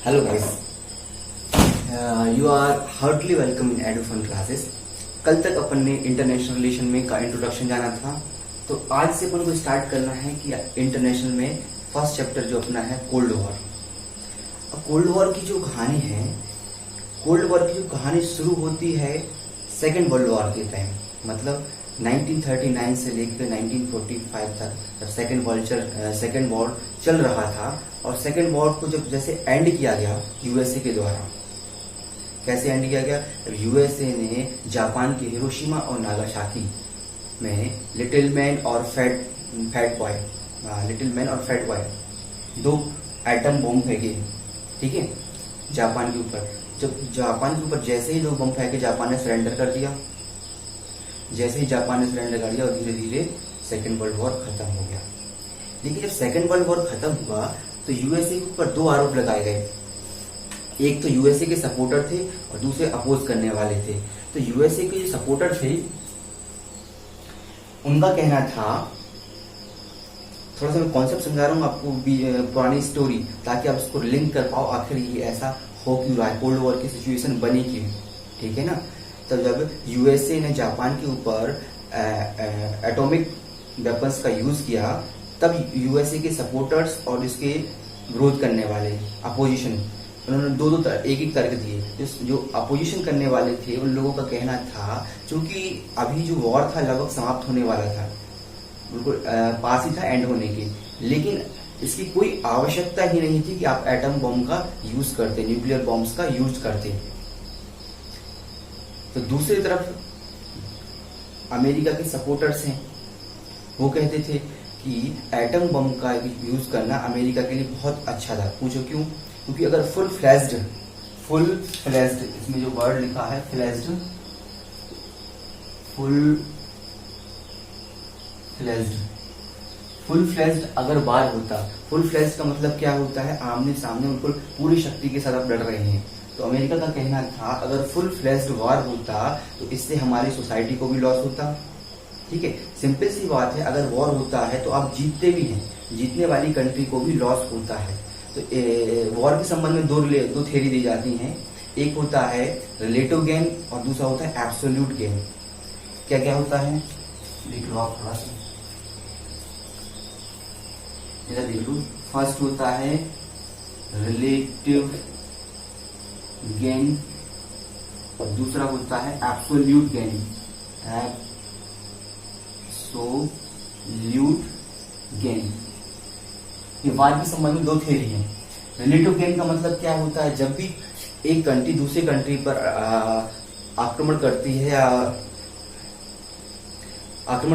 Hello guys, you are heartily welcome in Edufun classes. कल तक अपन ने इंटरनेशनल रिलेशन में का इंट्रोडक्शन जाना था, तो आज से अपन को स्टार्ट करना है कि इंटरनेशनल में फर्स्ट चैप्टर जो अपना है कोल्ड वॉर। अब कोल्ड वॉर की जो कहानी है, कोल्ड वॉर की जो कहानी शुरू होती है सेकेंड वर्ल्ड वॉर के टाइम, मतलब 1939 से लेकर 1945 तक, जब सेकेंड वॉर चल रहा था। और सेकेंड वॉर को जब जैसे एंड किया गया यूएसए के द्वारा। कैसे एंड किया गया? यूएसए ने जापान के हिरोशिमा और नागासाकी में लिटिल मैन और फैट बॉय दो एटम बम फेंके, ठीक है, जापान के ऊपर। जब जापान के ऊपर जैसे ही दो बम फेंके, जापान ने सरेंडर कर दिया। जैसे ही जापान ने सरेंडर कर दिया और धीरे धीरे सेकेंड वर्ल्ड वॉर खत्म हो गया। लेकिन जब सेकेंड वर्ल्ड वॉर खत्म हुआ तो यूएसए के ऊपर दो आरोप लगाए गए। एक तो यूएसए के सपोर्टर थे और दूसरे अपोज करने वाले थे। तो यूएसए के जो सपोर्टर थे उनका कहना था, थोड़ा सा मैं कॉन्सेप्ट समझा रहा हूँ आपको, पुरानी स्टोरी, ताकि आप उसको लिंक कर पाओ आखिर ये ऐसा हो क्यों रहा है, कोल्ड वॉर की सिचुएशन बनी क्यों, ठीक है ना। तब जब यूएसए ने जापान के ऊपर एटॉमिक वेपन्स का यूज किया, तब यूएसए के सपोर्टर्स और इसके विरोध करने वाले अपोजिशन, उन्होंने दो एक तर्क दिए। जो अपोजिशन करने वाले थे उन लोगों का कहना था, क्योंकि अभी जो वॉर था लगभग समाप्त होने वाला था, बिल्कुल पास ही था एंड होने के, लेकिन इसकी कोई आवश्यकता ही नहीं थी कि आप एटम बम का यूज करते, न्यूक्लियर बॉम्ब्स का यूज करते। तो दूसरी तरफ अमेरिका के सपोर्टर्स हैं, वो कहते थे कि एटम बम का यूज करना अमेरिका के लिए बहुत अच्छा था। पूछो क्यों? क्योंकि अगर फुल फ्लेज्ड, इसमें जो वर्ड लिखा है फुल फ्लेज्ड अगर वार होता, फुल फ्लेज्ड का मतलब क्या होता है? आमने सामने बिल्कुल पूरी शक्ति के साथ आप लड़ रहे हैं। तो अमेरिका का कहना था अगर फुल फ्लेज्ड वार होता तो इससे हमारी सोसाइटी को भी लॉस होता, ठीक है। सिंपल सी बात है, अगर वॉर होता है तो आप जीतते भी हैं, जीतने वाली कंट्री को भी लॉस होता है। तो वॉर के संबंध में दो थ्योरी दी जाती हैं। एक होता है रिलेटिव गेन और दूसरा होता है एब्सोल्यूट गेन। क्या क्या होता है देख लो आप थोड़ा सा, देख लो। फर्स्ट होता है रिलेटिव गेन और दूसरा होता है एब्सोल्यूट गेन। गेन, ये वार के संबंध में दो थ्योरी है। रिलेटिव गेन का मतलब क्या होता है? जब भी एक कंट्री दूसरी कंट्री पर आक्रमण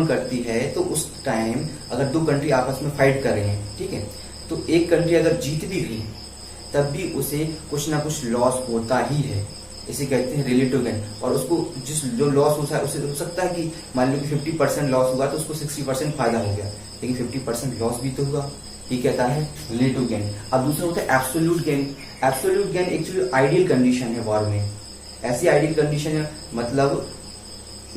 करती है तो उस टाइम अगर दो कंट्री आपस में फाइट कर रहे हैं, ठीक है, तो एक कंट्री अगर जीत भी गई तब भी उसे कुछ ना कुछ लॉस होता ही है। इसे कहते हैं रिलेटिव गेन। और उसको जो लॉस होता है, उसे हो सकता है कि मान लो कि 50% लॉस हुआ तो उसको 60% फायदा हो गया, लेकिन 50% लॉस भी तो हुआ। ये कहता है रिलेटिव गेन। अब दूसरा होता है absolute gain. Absolute gain actually ideal condition है वॉर में। ऐसी आइडियल कंडीशन है, मतलब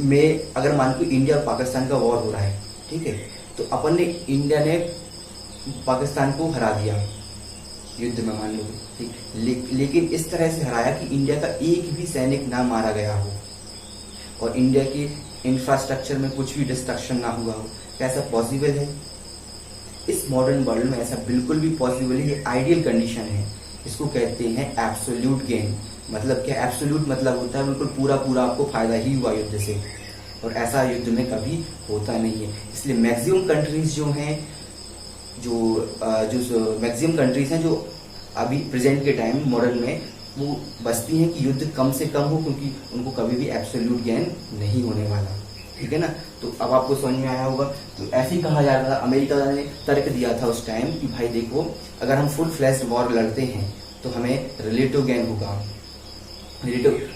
में अगर मान लो इंडिया और पाकिस्तान का वॉर हो रहा है, ठीक है, तो अपन ने, इंडिया ने पाकिस्तान को हरा दिया युद्ध में, मान लो, ठीक, लेकिन इस तरह से हराया कि इंडिया का एक भी सैनिक ना मारा गया हो और इंडिया के इंफ्रास्ट्रक्चर में कुछ भी डिस्ट्रक्शन ना हुआ हो। क्या ऐसा पॉसिबल है? इस मॉडर्न वर्ल्ड में ऐसा बिल्कुल भी पॉसिबल है। ये आइडियल कंडीशन है, इसको कहते हैं एब्सोल्यूट गेन। मतलब क्या? एब्सोल्यूट मतलब होता है बिल्कुल पूरा आपको फायदा ही हुआ युद्ध से, और ऐसा युद्ध में कभी होता नहीं है। इसलिए मैक्सिमम कंट्रीज जो हैं, जो मैक्सिमम कंट्रीज हैं जो अभी प्रेजेंट के टाइम मॉडर्न में, वो बचती हैं कि युद्ध कम से कम हो, क्योंकि उनको कभी भी एब्सोल्यूट गेन नहीं होने वाला, ठीक है ना। तो अब आपको समझ में आया होगा। तो ऐसे ही कहा जा रहा था, अमेरिका ने तर्क दिया था उस टाइम कि भाई देखो, अगर हम फुल फ्लेज्ड वॉर लड़ते हैं तो हमें रिलेटिव गेन होगा।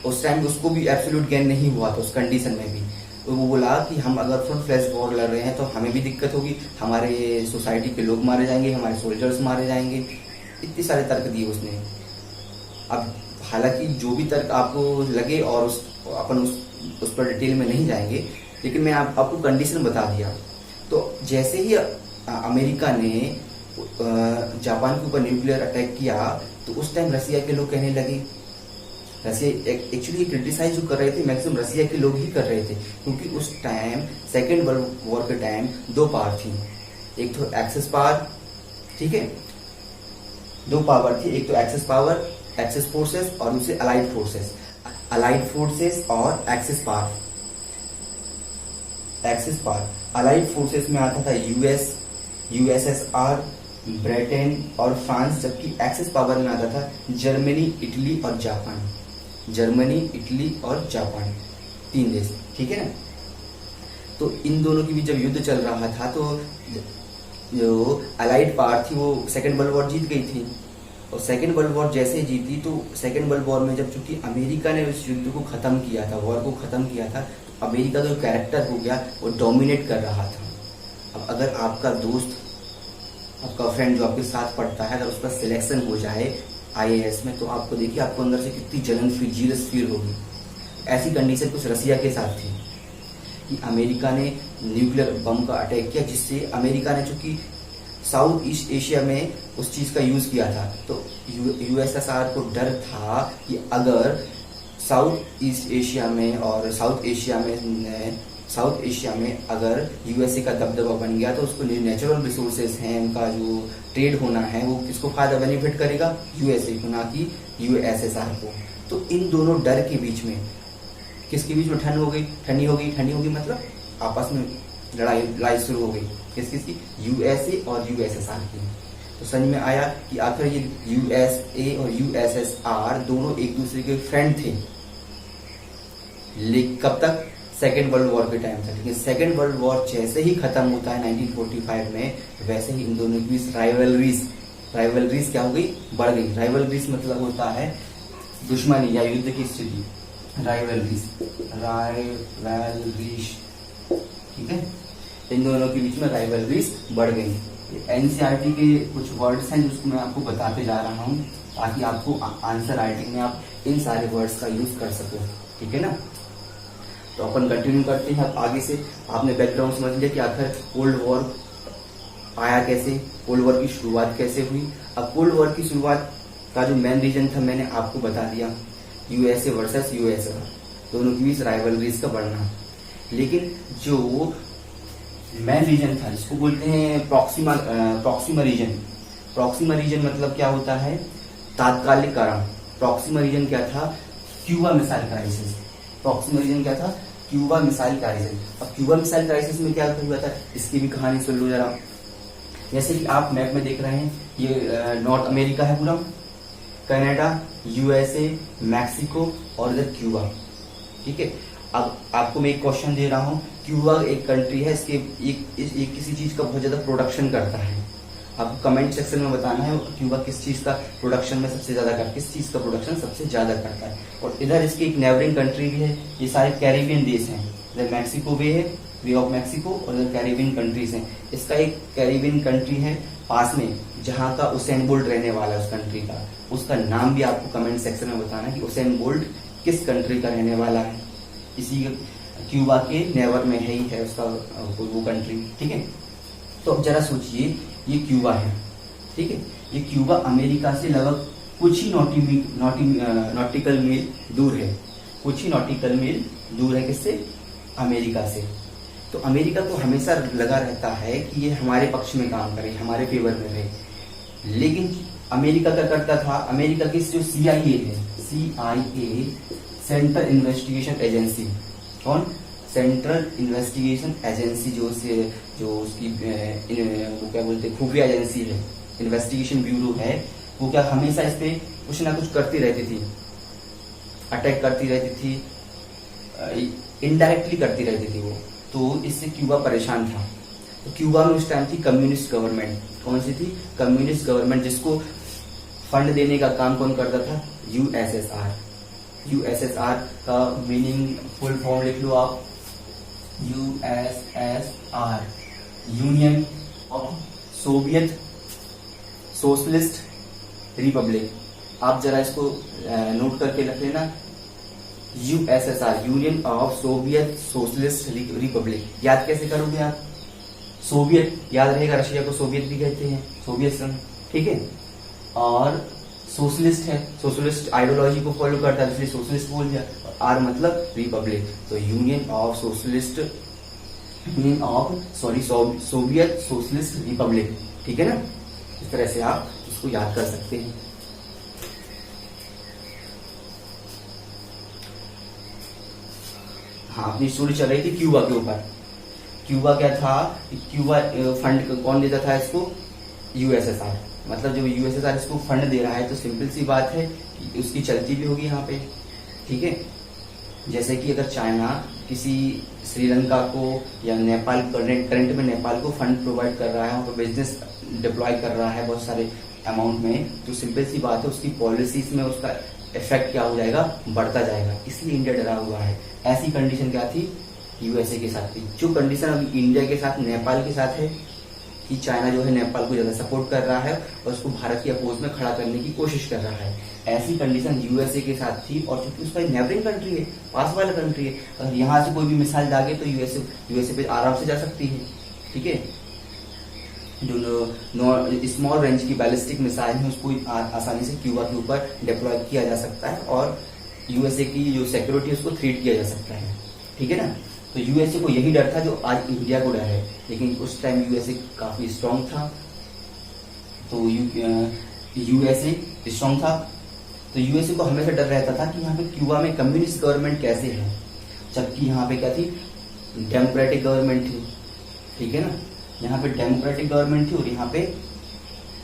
उस टाइम उसको भी एब्सोल्यूट गेन नहीं हुआ था उस कंडीशन में भी। तो वो बोला कि हम अगर फुल फ्लेज्ड वॉर लड़ रहे हैं तो हमें भी दिक्कत होगी, हमारे सोसाइटी के लोग मारे जाएंगे, हमारे सोल्जर्स मारे जाएंगे। इतने सारे तर्क दिए उसने। अब हालांकि जो भी तर्क आपको लगे, और अपन उस पर डिटेल में नहीं जाएंगे, लेकिन मैं आपको कंडीशन बता दिया। तो जैसे ही अमेरिका ने जापान के ऊपर न्यूक्लियर अटैक किया तो उस टाइम रसिया के लोग कहने लगे, रसिया एक्चुअली क्रिटिसाइज जो कर रहे थे मैक्सिमम रसिया के लोग ही कर रहे थे, क्योंकि उस टाइम सेकेंड वर्ल्ड वॉर के टाइम दो पावर थी, एक तो एक्सेस पावर, ठीक है, दो पावर थी, एक तो एक्सेस पावर, एक्सेस फोर्सेस, और दूसरे अलाइड फोर्सेस, अलाइड फोर्सेस और axis power. Axis power allied forces में आता था यूएस, यूएसएसआर, ब्रिटेन और फ्रांस, जबकि एक्सेस पावर में आता था जर्मनी, इटली और जापान। जर्मनी, इटली और जापान, तीन देश, ठीक है ना। तो इन दोनों की भी जब युद्ध चल रहा था तो जो अलाइड पावर थी वो सेकेंड वर्ल्ड वॉर जीत गई थी, और सेकेंड वर्ल्ड वॉर जैसे जीती तो सेकेंड वर्ल्ड वॉर में जब चूंकि अमेरिका ने उस युद्ध को खत्म किया था, वॉर को खत्म किया था, तो अमेरिका का जो कैरेक्टर हो गया वो डोमिनेट कर रहा था। अब अगर आपका दोस्त, आपका फ्रेंड जो आपके साथ पढ़ता है, अगर उसका सिलेक्शन हो जाए आईएएस में, तो आपको देखिए आपको अंदर से कितनी जलन फील, जीलस फील होगी। ऐसी कंडीशन कुछ रसिया के साथ थी कि अमेरिका ने न्यूक्लियर बम का अटैक किया, जिससे अमेरिका ने चूंकि साउथ ईस्ट एशिया में उस चीज का यूज किया था, तो यूएसएसआर को डर था कि अगर साउथ ईस्ट एशिया में और साउथ एशिया में अगर यूएसए का दबदबा बन गया तो उसको नेचुरल रिसोर्सेज हैं, उनका जो ट्रेड होना है वो किसको फायदा बेनिफिट करेगा, यूएसए को, ना कि यूएसएसआर को। तो इन दोनों डर के बीच में किसके बीच में ठंडी हो गई मतलब आपस में लड़ाई शुरू हो गई, किसकी, यूएसए और यूएसएसआर की। तो समझ में आया कि आखिर ये यूएसए और यूएसएसआर दोनों एक दूसरे के फ्रेंड थे, लेकिन कब तक, सेकेंड वर्ल्ड वॉर के टाइम तक। लेकिन सेकेंड वर्ल्ड वॉर जैसे ही खत्म होता है 1945 में, वैसे ही इन दोनों के बीच राइवलरीज क्या हो गई, बढ़ गई। राइवलरीज मतलब होता है दुश्मनी या युद्ध की स्थिति, राइवलरीज, ठीक है। इन दोनों के बीच में राइवलरीज बढ़ गई। एनसीईआरटी के कुछ वर्ड्स हैं जिसको मैं आपको बताते जा रहा हूँ, ताकि आपको आंसर राइटिंग में आप इन सारे वर्ड्स का यूज कर सको, ठीक है ना। तो अपन कंटिन्यू करते हैं। अब आगे से आपने बैकग्राउंड समझ लिया कि आखिर कोल्ड वॉर आया कैसे, कोल्ड वॉर की शुरुआत कैसे हुई। अब कोल्ड वॉर की शुरुआत का जो मेन रीजन था मैंने आपको बता दिया, यूएसए वर्सेस यूएसआर, दोनों के बीच राइवलरीज का बढ़ना। लेकिन जो मेन रीजन था जिसको बोलते हैं प्रॉक्सिमा रीजन। प्रॉक्सिमा रीजन मतलब क्या होता है, तात्कालिक कारण। प्रॉक्सिमा रीजन क्या था, Cuba missile crisis. Proximate reason क्या था, क्यूबा मिसाइल क्राइसिस। अब क्यूबा मिसाइल क्राइसिस में क्या हुआ था, इसकी भी कहानी सुन लो जरा। जैसे कि आप मैप में देख रहे हैं, ये नॉर्थ अमेरिका है पूरा, कनाडा, यूएसए, मैक्सिको और इधर क्यूबा, ठीक है। अब आपको मैं एक क्वेश्चन दे रहा हूँ, क्यूबा एक कंट्री है, इसके एक किसी चीज का बहुत ज्यादा प्रोडक्शन करता है। आपको कमेंट सेक्शन में बताना है क्यूबा किस चीज का प्रोडक्शन में सबसे ज्यादा करता है, किस चीज का प्रोडक्शन सबसे ज्यादा करता है। और इधर इसकी एक नेबरिंग कंट्री भी है, ये सारे कैरिबियन देश हैं। इधर मैक्सिको भी है, बे ऑफ मैक्सिको, और इधर कैरिबियन कंट्रीज हैं। इसका एक कैरिबियन कंट्री है पास में, जहां का उसेन बोल्ट रहने वाला है उस कंट्री का। उसका नाम भी आपको कमेंट सेक्शन में बताना कि उसेन बोल्ट किस कंट्री का रहने वाला है। इसी क्यूबा के नेवर में है ही है उसका वो कंट्री, ठीक है। तो अब जरा सोचिए, ये क्यूबा है, ठीक है। ये क्यूबा अमेरिका से लगभग कुछ ही नॉटिकल मील दूर है, कुछ ही नॉटिकल मील दूर है किससे, अमेरिका से। तो अमेरिका को हमेशा लगा रहता है कि ये हमारे पक्ष में काम करे, हमारे फेवर में रहे। लेकिन अमेरिका क्या करता था, अमेरिका की जो CIA है, CIA सेंट्रल इन्वेस्टिगेशन एजेंसी, कौन, सेंट्रल इन्वेस्टिगेशन एजेंसी, जो उसकी वो क्या बोलते हैं, खुफिया एजेंसी है, इन्वेस्टिगेशन ब्यूरो है, वो क्या हमेशा इस पे कुछ ना कुछ करती रहती थी, अटैक करती रहती थी, इनडायरेक्टली करती रहती थी वो। तो इससे क्यूबा परेशान था। तो क्यूबा में उस टाइम थी कम्युनिस्ट गवर्नमेंट। कौन सी थी, कम्युनिस्ट गवर्नमेंट, जिसको फंड देने का काम कौन करता था, यूएसएसआर। यूएसएसआर का मीनिंग फुल फॉर्म लिख लो आप, USSR, union of Soviet socialist Republic. आप जरा इसको नोट करके रख लेना, USSR, union of Soviet socialist Republic. याद कैसे करोगे आप, सोवियत याद रहेगा, रशिया को सोवियत भी कहते हैं, सोवियत संघ, ठीक है। और सोशलिस्ट है, सोशलिस्ट आइडियोलॉजी को फॉलो करता है, इसलिए सोशलिस्ट बोल दिया। आर मतलब रिपब्लिक, तो सोवियत सोशलिस्ट रिपब्लिक, ठीक है ना। इस तरह से आप इसको याद कर सकते हैं। हाँ, अपनी स्टोरी चल रही थी क्यूबा के ऊपर। क्यूबा क्या था, क्यूबा फंड कौन देता था इसको, यूएसएसआर। मतलब जब यूएसएसआर इसको फंड दे रहा है तो सिंपल सी बात है कि उसकी चलती भी होगी यहाँ पे, ठीक है। जैसे कि अगर चाइना किसी श्रीलंका को या नेपाल, करंट में नेपाल को फंड प्रोवाइड कर रहा है, वहाँ पर बिजनेस डिप्लॉय कर रहा है बहुत सारे अमाउंट में, तो सिंपल सी बात है उसकी पॉलिसीज में उसका इफेक्ट क्या हो जाएगा, बढ़ता जाएगा। इसलिए इंडिया डरा हुआ है। ऐसी कंडीशन क्या थी, यूएसए के साथ थी। जो कंडीशन अभी इंडिया के साथ नेपाल के साथ है कि चाइना जो है नेपाल को ज्यादा सपोर्ट कर रहा है और उसको भारत की अपोज में खड़ा करने की कोशिश कर रहा है, ऐसी कंडीशन यूएसए के साथ थी। और चूंकि उसका नेबरिंग कंट्री है, पास वाला कंट्री है, अगर यहाँ से कोई भी मिसाइल दागे तो यूएसए पे आराम से जा सकती है, ठीक है। जो स्मॉल रेंज की बैलिस्टिक मिसाइल है उसको आसानी से क्यूबा के ऊपर डिप्लॉय किया जा सकता है और यूएसए की जो सिक्योरिटी है उसको थ्रेट किया जा सकता है, ठीक है ना। तो यूएसए को यही डर था जो आज इंडिया को डर है, लेकिन उस टाइम यूएसए काफी स्ट्रांग था। तो यूएसए स्ट्रांग था, तो यूएसए को हमेशा डर रहता था कि यहाँ पे क्यूबा में कम्युनिस्ट गवर्नमेंट कैसे है, जबकि यहाँ पे क्या थी, डेमोक्रेटिक गवर्नमेंट थी, ठीक है ना। यहाँ पे डेमोक्रेटिक गवर्नमेंट थी और यहाँ पे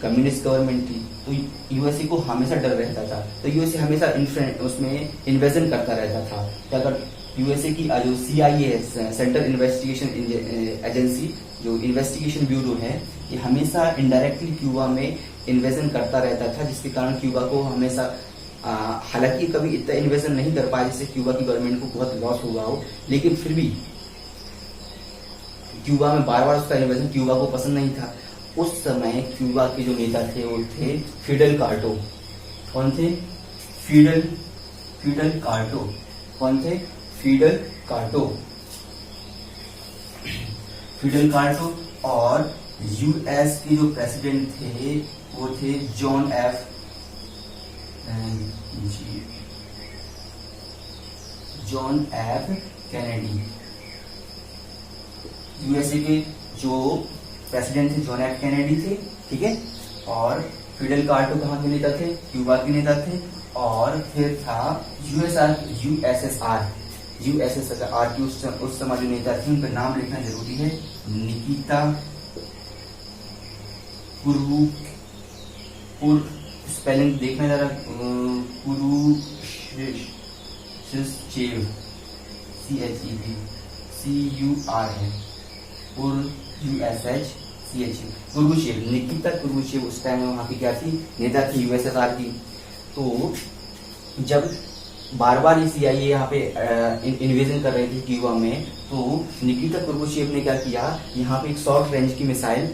कम्युनिस्ट गवर्नमेंट थी। तो यूएसए को हमेशा डर रहता था, तो यूएसए हमेशा उसमें इन्वेजन करता रहता था। तो अगर यूएसए की जो सीआईए है, सेंट्रल इन्वेस्टिगेशन एजेंसी, जो इन्वेस्टिगेशन ब्यूरो है, ये हमेशा इनडायरेक्टली क्यूबा में इन्वेजन करता रहता था, जिसके कारण क्यूबा को हमेशा, हालांकि कभी इतना इन्वेजन नहीं कर पाया जिससे क्यूबा की गवर्नमेंट को बहुत लॉस हुआ हो, लेकिन फिर भी क्यूबा में बार बार उसका इन्वेजन क्यूबा को पसंद नहीं था। उस समय क्यूबा के जो नेता थे वो थे फिडेल कार्टो। कौन थे, फिडेल कार्टो। कौन थे, फिडेल कार्टो। फिडेल कार्टो। और यूएस के जो प्रेसिडेंट थे वो थे जॉन एफ कैनेडी। यूएसए के जो प्रेसिडेंट थे जॉन एफ कैनेडी थे, ठीक है। और फिडेल कार्टो कहाँ के नेता थे, क्यूबा के नेता थे। और फिर था यूएसएसआर की उस समय जो नेता थे उनका नाम लिखना जरूरी है, निकिता स्पेलिंग देखना जरा, CUR है, कुर्बुशेव, निकिता कुर्बुशेव उस टाइम वहां की क्या थी, नेता थी यूएसएसआर की। तो जब बार बार ये सीआईए यहाँ पे इन्वेजन कर रही थी क्यूबा में, तो निकिता कुर्बुशेव ने क्या किया, यहाँ पे एक शॉर्ट रेंज की मिसाइल,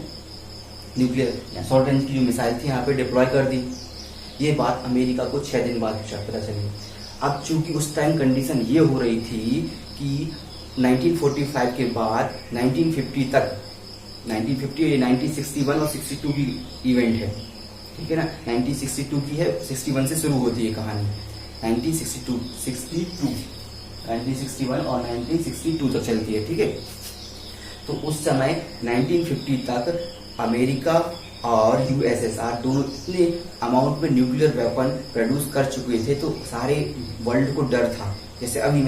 न्यूक्लियर शॉर्ट रेंज की जो मिसाइल थी यहाँ पे डिप्लॉय कर दी। ये बात अमेरिका को 6 दिन बाद पता चली। अब चूंकि उस टाइम कंडीशन ये हो रही थी कि 1945 के बाद 1950 तक, 1950 1961 और 62 की इवेंट है, ठीक है ना। 1962 की है, 61 से शुरू होती है कहानी। 1961 और 1962 तक चलती है, ठीक है। तो उस समय 1950 तक अमेरिका और यूएसएसआर दोनों इतने अमाउंट में न्यूक्लियर वेपन प्रोड्यूस कर चुके थे, तो सारे वर्ल्ड को डर था। जैसे अभी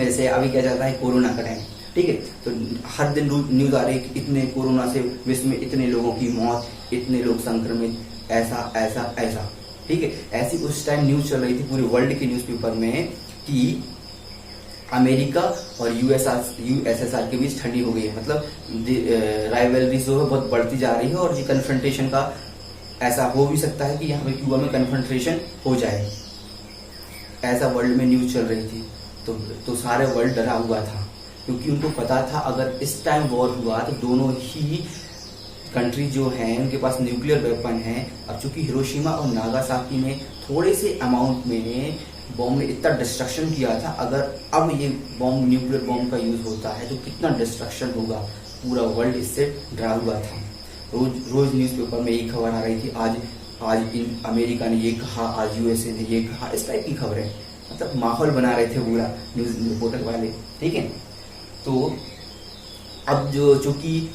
क्या चलता है, कोरोना का टाइम, ठीक है। तो हर दिन न्यूज आ रही है कि इतने कोरोना से विश्व में इतने लोगों की मौत, इतने लोग संक्रमित, ऐसा ऐसा ऐसा, ठीक है। ऐसी उस टाइम न्यूज चल रही थी पूरे वर्ल्ड के न्यूज़पेपर में कि अमेरिका और यूएसएसआर के बीच ठंडी हो गई है, मतलब राइवलरी जो है बहुत बढ़ती जा रही है और ये कन्फ्रंटेशन का, ऐसा हो भी सकता है कि यहाँ पे क्यूबा में कन्फ्रंटेशन हो जाए, ऐसा वर्ल्ड में न्यूज चल रही थी। तो सारे वर्ल्ड डरा हुआ था, क्योंकि उनको पता था अगर इस टाइम वॉर हुआ तो दोनों ही कंट्री जो है उनके पास न्यूक्लियर वेपन है। अब चूंकि हिरोशिमा और नागासाकी में थोड़े से अमाउंट में बॉम्ब ने इतना डिस्ट्रक्शन किया था, अगर अब ये बॉम्ब, न्यूक्लियर बॉम्ब का यूज होता है तो कितना डिस्ट्रक्शन होगा, पूरा वर्ल्ड इससे डरा हुआ था। रोज न्यूज़पेपर में यही खबर आ रही थी, आज आज अमेरिका ने ये कहा, आज यूएसए ने ये कहा, इस टाइप की खबरें, मतलब माहौल बना रहे थे पूरा न्यूज रिपोर्टर वाले, ठीक है। तो अब जो कि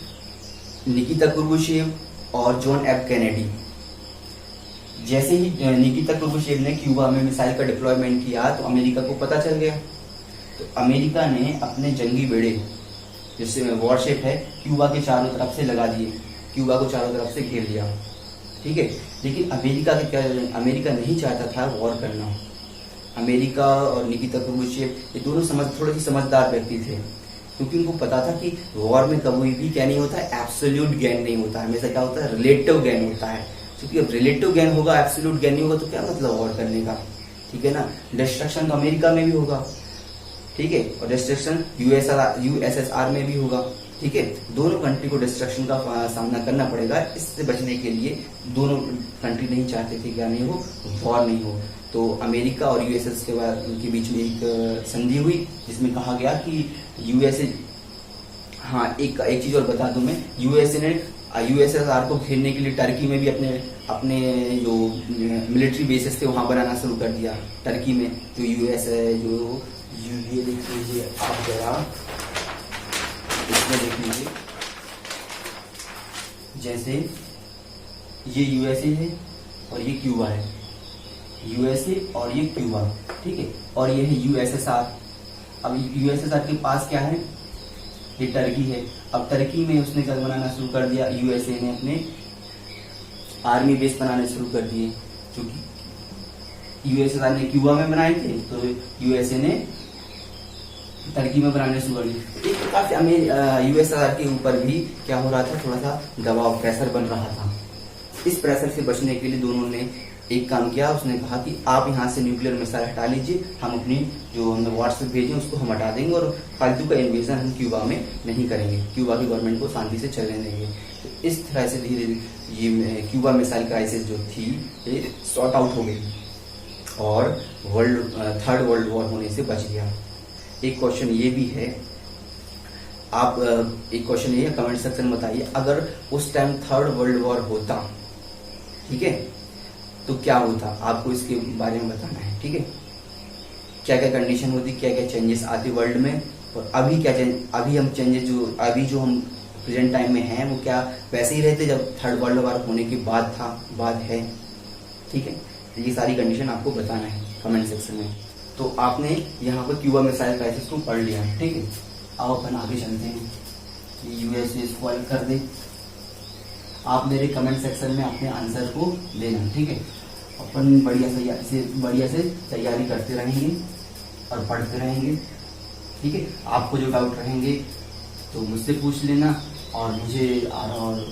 निकिता कुरुशेव और जॉन एफ कैनेडी, जैसे ही निकिता कुरुशेव ने क्यूबा में मिसाइल का डिप्लॉयमेंट किया तो अमेरिका को पता चल गया। तो अमेरिका ने अपने जंगी बेड़े, जिससे वॉरशिप है, क्यूबा के चारों तरफ से लगा दिए, क्यूबा को चारों तरफ से घेर लिया, ठीक है। लेकिन अमेरिका नहीं चाहता था वॉर करना। अमेरिका और निकिता कुरुशेव ये दोनों थोड़े से समझदार व्यक्ति थे, क्योंकि उनको पता था कि वॉर में कभी भी क्या नहीं होता है, एब्सोल्यूट गेन नहीं होता है, हमेशा क्या होता है, रिलेटिव गेन होता है। क्योंकि अब रिलेटिव गेन होगा, एब्सोल्यूट गेन नहीं होगा, तो क्या मतलब वॉर करने का, ठीक है ना। डिस्ट्रक्शन तो अमेरिका में भी होगा, ठीक है, और डिस्ट्रक्शन यूएसएसआर में भी होगा, ठीक है। दोनों कंट्री को डिस्ट्रक्शन का सामना करना पड़ेगा। इससे बचने के लिए दोनों कंट्री नहीं चाहते थे क्या नहीं हो, वॉर नहीं हो। तो अमेरिका और यूएसएस के बीच में एक संधि हुई, जिसमें कहा गया कि यूएसए, हाँ एक चीज और बता दूं मैं, यूएसए ने यूएसएसआर को घेरने के लिए टर्की में भी अपने जो मिलिट्री बेसिस थे वहां बनाना शुरू कर दिया। टर्की में जो यूएस है, जो ये देख लीजिए आप जरा, इसमें देख लीजिए, जैसे ये यूएसए है और ये क्यूबा है, यूएसए और ये क्यूबा, ठीक है, और ये है यूएसएसआर। अब यूएसएसआर के पास क्या है, ये टर्की है। अब टर्की में उसने क्या बनाना शुरू कर दिया, यूएसए ने अपने आर्मी बेस बनाने शुरू कर दिए, क्योंकि यूएसएसआर ने क्यूबा में बनाए थे, तो यूएसए ने टर्की में बनाने शुरू कर दिए। एक प्रकार से यूएसएसआर के ऊपर भी क्या हो रहा था, थोड़ा सा दबाव, प्रेशर बन रहा था। इस प्रेशर से बचने के लिए दोनों ने एक काम किया, उसने कहा कि आप यहाँ से न्यूक्लियर मिसाइल हटा लीजिए, हम अपनी जो हमने व्हाट्सएप भेजे उसको हम हटा देंगे और फालतू का इन्वेजन हम क्यूबा में नहीं करेंगे, क्यूबा की गवर्नमेंट को शांति से चलने देंगे। तो इस तरह से धीरे धीरे ये क्यूबा मिसाइल क्राइसिस जो थी ये सॉर्ट आउट हो गई और थर्ड वर्ल्ड वॉर होने से बच गया। एक क्वेश्चन ये भी है, आप एक क्वेश्चन ये कमेंट सेक्शन में बताइए, अगर उस टाइम थर्ड वर्ल्ड वॉर होता, ठीक है, तो क्या होता, आपको इसके बारे में बताना है, ठीक है। क्या क्या कंडीशन होती, क्या क्या चेंजेस आती वर्ल्ड में, और अभी क्या अभी हम चेंजेस जो हम प्रेजेंट टाइम में हैं वो क्या वैसे ही रहते जब थर्ड वर्ल्ड वॉर होने के बाद है, ठीक है। ये सारी कंडीशन आपको बताना है कमेंट सेक्शन में। तो आपने यहाँ पर क्यूबा मिसाइल क्राइसिस को पढ़ लिया, ठीक है। अब अपन आगे चलते हैं, यूएसए इसको हल कर दे। आप मेरे कमेंट सेक्शन में अपने आंसर को देना, ठीक है। अपन बढ़िया से तैयारी करते रहेंगे और पढ़ते रहेंगे, ठीक है। आपको जो डाउट रहेंगे तो मुझसे पूछ लेना और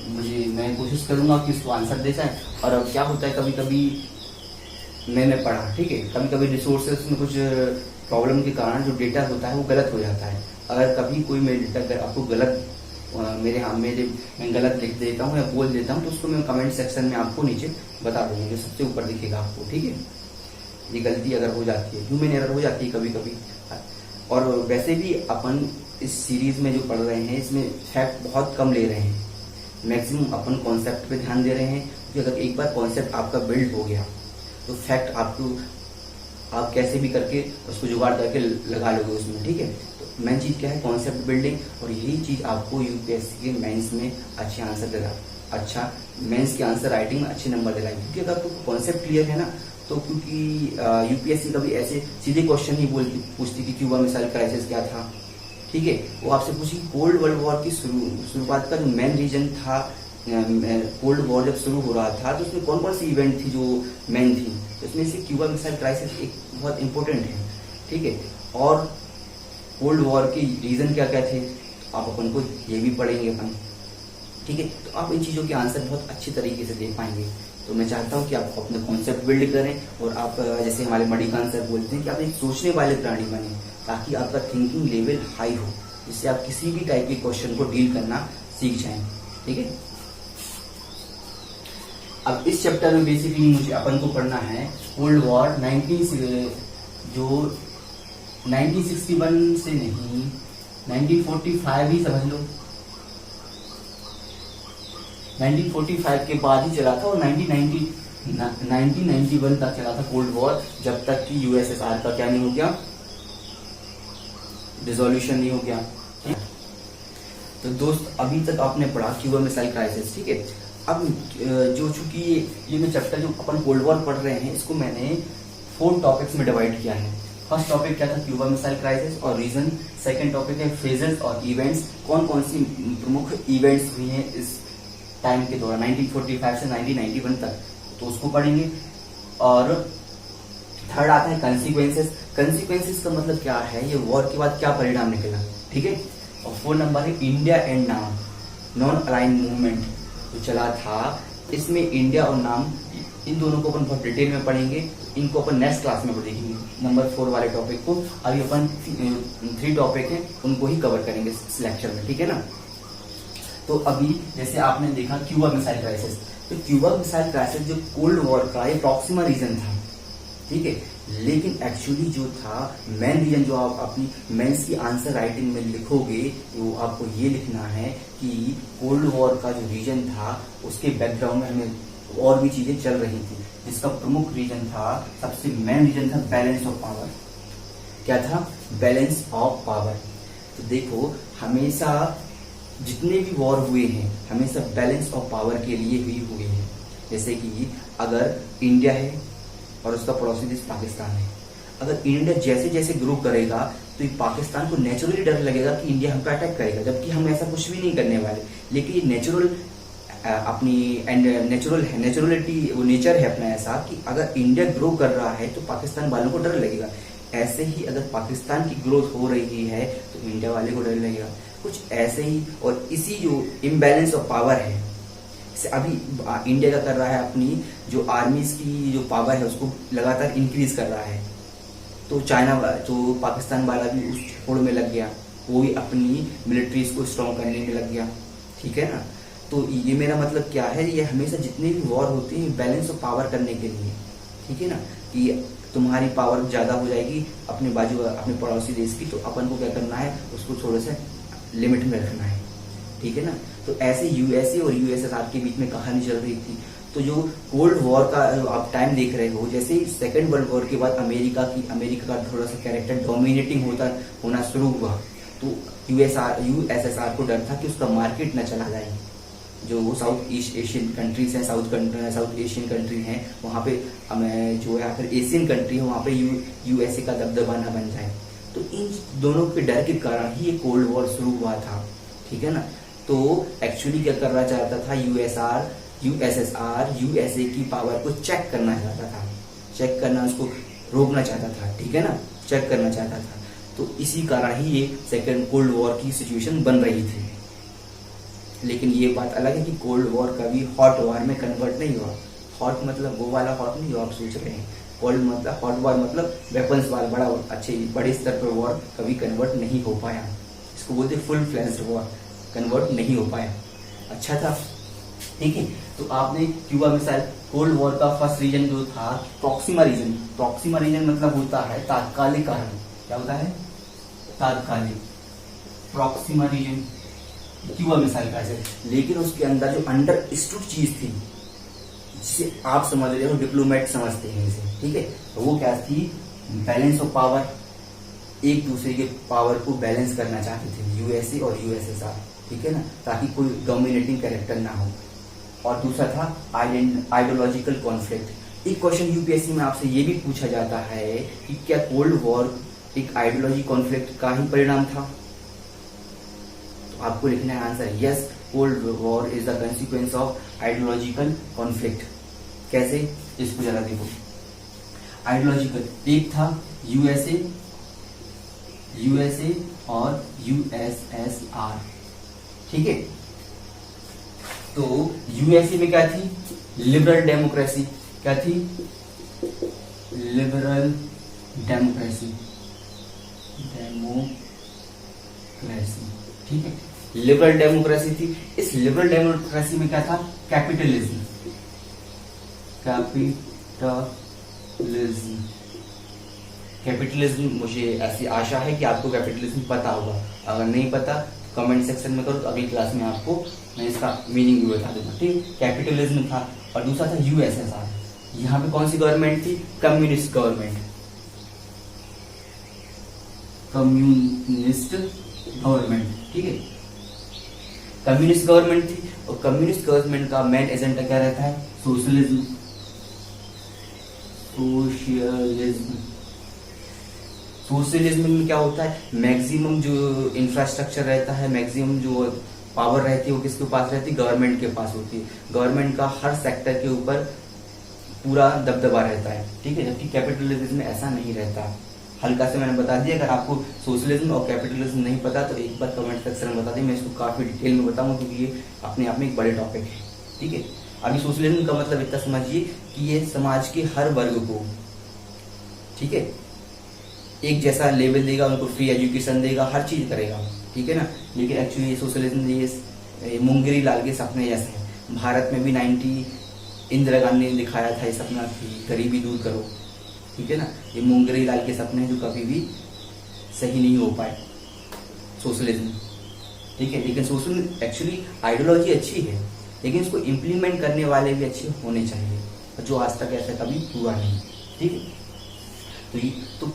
मुझे मैं कोशिश करूंगा कि उसको आंसर दे जाए। और अब क्या होता है, कभी कभी मैंने पढ़ा, ठीक है, कभी कभी रिसोर्सेज में कुछ प्रॉब्लम के कारण जो डेटा होता है वो गलत हो जाता है। अगर कभी कोई मेरा डेटा आपको गलत मैं गलत लिख देता हूँ या बोल देता हूँ तो उसको मैं कमेंट सेक्शन में आपको नीचे बता दूंगा, जो सबसे ऊपर दिखेगा आपको, ठीक है। ये गलती अगर हो जाती है, ह्यूमन एरर हो जाती है कभी कभी। और वैसे भी अपन इस सीरीज में जो पढ़ रहे हैं इसमें फैक्ट बहुत कम ले रहे हैं, मैक्सिमम अपन कॉन्सेप्ट पे ध्यान दे रहे हैं। क्योंकि अगर एक बार कॉन्सेप्ट आपका बिल्ड हो गया तो फैक्ट आप कैसे भी करके उसको जुगाड़ करके लगा लोगे उसमें, ठीक है। तो मेन चीज क्या है, कॉन्सेप्ट बिल्डिंग, और यही चीज आपको यूपीएससी के मेंस में अच्छे आंसर देगा, अच्छा मेंस के आंसर राइटिंग में अच्छे नंबर दिलाएंगे। क्योंकि अगर आपको कॉन्सेप्ट क्लियर है ना, तो क्योंकि यूपीएससी कभी ऐसे सीधे क्वेश्चन ही पूछती कि क्यूबा मिसाइल क्राइसिस क्या था, ठीक है। वो आपसे पूछी कोल्ड वर्ल्ड वॉर की शुरुआत का जो मेन रीजन था, कोल्ड वॉर जब शुरू हो रहा था तो उसमें कौन कौन सी इवेंट थी जो मेन थी, तो इसमें से क्यूबा मिसाइल क्राइसिस एक बहुत इंपॉर्टेंट है, ठीक है। और कोल्ड वॉर के रीजन क्या क्या थे, तो आप अपन को ये भी पढ़ेंगे अपन, ठीक है। तो आप इन चीजों के आंसर बहुत अच्छी तरीके से दे पाएंगे। तो मैं चाहता हूँ कि आप अपने कॉन्सेप्ट बिल्ड करें और आप जैसे हमारे मणिकांत सर बोलते हैं कि आप एक सोचने वाले प्राणी बने, ताकि आपका थिंकिंग लेवल हाई हो, जिससे आप किसी भी टाइप के क्वेश्चन को डील करना सीख जाएं, ठीक है। अब इस चैप्टर में बेसिकली मुझे अपन को पढ़ना है कोल्ड वॉर 1961 से नहीं 1945 ही समझ लो, 1945 के बाद ही चला था और 1990 1991 तक चला था कोल्ड वॉर, जब तक कि यूएसएसआर का क्या नहीं हो गया, डिसोल्यूशन नहीं हो गया। ठीक, तो दोस्त अभी तक आपने पढ़ा क्यूबा मिसाइल क्राइसिस। ठीक है, अब जो चूंकि ये मैं चैप्टर जो अपन कोल्ड वॉर पढ़ रहे हैं इसको मैंने 4 टॉपिक्स में डिवाइड किया है। फर्स्ट टॉपिक क्या था, क्यूबा मिसाइल क्राइसिस और रीजन। सेकंड टॉपिक है फेजेस और इवेंट्स, कौन कौन सी प्रमुख इवेंट्स हुई हैं इस टाइम के दौरान 1945 से 1991 तक, तो उसको पढ़ेंगे। और थर्ड आता है कंसिक्वेंसेस। कंसिक्वेंसेस का मतलब क्या है, ये वॉर के बाद क्या परिणाम निकला। ठीक है, और 4 नंबर है इंडिया एंड नाम, नॉन अलाइन मूवमेंट जो चला था, इसमें इंडिया और नाम, इन दोनों को अपन बहुत डिटेल में पढ़ेंगे। इनको अपन नेक्स्ट क्लास में पढ़ेंगे, नंबर 4 वाले टॉपिक को। अभी अपन 3 टॉपिक हैं उनको ही कवर करेंगे इस लेक्चर में। ठीक है ना, तो अभी जैसे आपने देखा क्यूबा मिसाइल क्राइसिस, तो क्यूबा मिसाइल क्राइसिस जो कोल्ड वॉर का ये प्रॉक्सिमा रीजन था। ठीक है, लेकिन एक्चुअली जो था मेन रीजन, जो आप अपनी मेंस की आंसर राइटिंग में लिखोगे वो आपको ये लिखना है कि कोल्ड वॉर का जो रीजन था उसके बैकग्राउंड में हमें और भी चीजें चल रही थी, जिसका प्रमुख रीजन था, सबसे मेन रीजन था बैलेंस ऑफ पावर। क्या था, बैलेंस ऑफ पावर। तो देखो हमेशा जितने भी वॉर हुए हैं हमेशा बैलेंस ऑफ पावर के लिए ही हुए हैं। जैसे कि अगर इंडिया है और उसका पड़ोसी देश पाकिस्तान है, अगर इंडिया जैसे जैसे ग्रो करेगा तो ये पाकिस्तान को नेचुरली डर लगेगा कि इंडिया हम पे अटैक करेगा, जबकि हम ऐसा कुछ भी नहीं करने वाले। लेकिन ये नेचुरल अपनी एंड नेचुरल है, नेचुरलिटी वो नेचर है अपना ऐसा कि अगर इंडिया ग्रो कर रहा है तो पाकिस्तान वालों को डर लगेगा। ऐसे ही अगर पाकिस्तान की ग्रोथ हो रही है तो इंडिया वाले को डर लगेगा, कुछ ऐसे ही। और इसी जो इम्बैलेंस ऑफ पावर है, अभी इंडिया का कर रहा है, अपनी जो आर्मीज की जो पावर है उसको लगातार इंक्रीज कर रहा है, तो चाइना जो पाकिस्तान वाला भी उस होड़ में लग गया, वो भी अपनी मिलिट्रीज को स्ट्रॉन्ग करने में लग गया। ठीक है ना, तो ये मेरा मतलब क्या है, ये हमेशा जितने भी वॉर होते हैं बैलेंस ऑफ पावर करने के लिए। ठीक है ना, कि तुम्हारी पावर ज्यादा हो जाएगी अपने बाजू अपने पड़ोसी देश की, तो अपन को क्या करना है, उसको थोड़ा सा लिमिट में रखना है। ठीक है ना, तो ऐसे यूएसए और यूएसएसआर के बीच में कहानी चल रही थी। तो जो कोल्ड वॉर का आप टाइम देख रहे हो, जैसे ही सेकेंड वर्ल्ड वॉर के बाद अमेरिका का थोड़ा सा कैरेक्टर डोमिनेटिंग होना शुरू हुआ, तो यूएसएसआर को डर था कि उसका मार्केट न चला जाए। जो साउथ ईस्ट एशियन कंट्रीज हैं, साउथ एशियन कंट्री हैं, वहाँ पे जो है फिर एशियन कंट्री है, वहाँ पे यूएसए का दबदबा न बन जाए। तो इन दोनों के डर के कारण ही ये कोल्ड वॉर शुरू हुआ था। ठीक है ना, तो एक्चुअली क्या करना चाहता था, यूएसएसआर यूएसए की पावर को चेक करना चाहता था, चेक करना, उसको रोकना चाहता था। ठीक है ना, चेक करना चाहता था। तो इसी कारण ही ये सेकेंड कोल्ड वॉर की सिचुएशन बन रही थी। लेकिन ये बात अलग है कि कोल्ड वॉर कभी हॉट वॉर में कन्वर्ट नहीं हुआ। हॉट मतलब वो वाला हॉट नहीं जो आप सोच रहे हैं, कोल्ड मतलब हॉट वॉर मतलब वेपन्स वाला बड़े स्तर पर वॉर कभी कन्वर्ट नहीं हो पाया। इसको बोलते फुल फ्लेज्ड वॉर, कन्वर्ट नहीं हो पाया। अच्छा था, ठीक है। तो आपने क्यूबा मिसाइल कोल्ड वॉर का फर्स्ट रीजन जो था प्रॉक्सिमा रीजन। प्रॉक्सिमा रीजन मतलब होता है तात्कालिक कारण। क्या होता है? तात्कालिक। प्रॉक्सिमा रीजन क्यूबा मिसाइल का है, लेकिन उसके अंदर जो अंडरस्टूड चीज थी जिसे आप समझ रहे हो, डिप्लोमेट समझते हैं इसे, ठीक है, तो वो क्या थी? Balance of power. एक दूसरे के पावर को बैलेंस करना चाहते थे यूएसए और यूएसएसआर, ठीक है ना, ताकि कोई डोमिनेटिंग कैरेक्टर ना हो। और दूसरा था आइडियोलॉजिकल कॉन्फ्लिक्ट। एक क्वेश्चन यूपीएससी में आपसे ये भी पूछा जाता है कि क्या कोल्ड वॉर एक आइडियोलॉजी कॉन्फ्लिक्ट का ही परिणाम था? तो आपको लिखना है answer yes, cold war is the consequence of ideological conflict. कैसे? इसको जरा देखो। आइडियोलॉजिकल, एक था यूएसए और यूएसएसआर, ठीक है। तो यूएसए में क्या थी? Liberal democracy. क्या थी? लिबरल डेमोक्रेसी, ठीक है, लिबरल डेमोक्रेसी थी। इस लिबरल डेमोक्रेसी में क्या था? कैपिटलिज्म। कैपिटलिज्म मुझे ऐसी आशा है कि आपको कैपिटलिज्म पता होगा। अगर नहीं पता तो कमेंट सेक्शन में करो, तो अगली क्लास में आपको मैं इसका मीनिंग भी बता दूंगा, ठीक। कैपिटलिज्म था। और दूसरा था यूएसएसआर। यहाँ पे कौन सी गवर्नमेंट थी? कम्युनिस्ट गवर्नमेंट, कम्युनिस्ट गवर्नमेंट, ठीक है, कम्युनिस्ट गवर्नमेंट थी। और कम्युनिस्ट गवर्नमेंट का मेन एजेंडा क्या रहता है? Socialism, socialism. सोशलिज्म में क्या होता है? मैक्सिमम जो इंफ्रास्ट्रक्चर रहता है, मैक्सिमम जो पावर रहती है वो किसके पास रहती है? गवर्नमेंट के पास होती है। गवर्नमेंट का हर सेक्टर के ऊपर पूरा दबदबा रहता है, ठीक है, जबकि कैपिटलिज्म में ऐसा नहीं रहता। हल्का से मैंने बता दिया, अगर आपको सोशलिज्म और कैपिटलिज्म नहीं पता तो एक बार कमेंट सेक्शन में बता दें, मैं इसको काफी डिटेल में बताऊंगा क्योंकि ये अपने आप में एक बड़े टॉपिक है, ठीक है। अभी सोशलिज्म का मतलब इतना समझिए कि ये समाज के हर वर्ग को, ठीक है, एक जैसा लेवल देगा, उनको फ्री एजुकेशन देगा, हर चीज करेगा, ठीक है ना। लेकिन एक्चुअली ये सोशलिज्म ये मुंगेरी लाल के सपने जैसे है। भारत में भी 90 इंदिरा गांधी ने दिखाया था ये सपना कि गरीबी दूर करो, ठीक है ना। ये मुंगेरी लाल के सपने जो कभी भी सही नहीं हो पाए, सोशलिज्म, ठीक है। लेकिन सोशलिज्म एक्चुअली आइडियोलॉजी अच्छी है, लेकिन इसको इम्प्लीमेंट करने वाले भी अच्छे होने चाहिए, जो आज तक ऐसा कभी हुआ नहीं, ठीक है। तो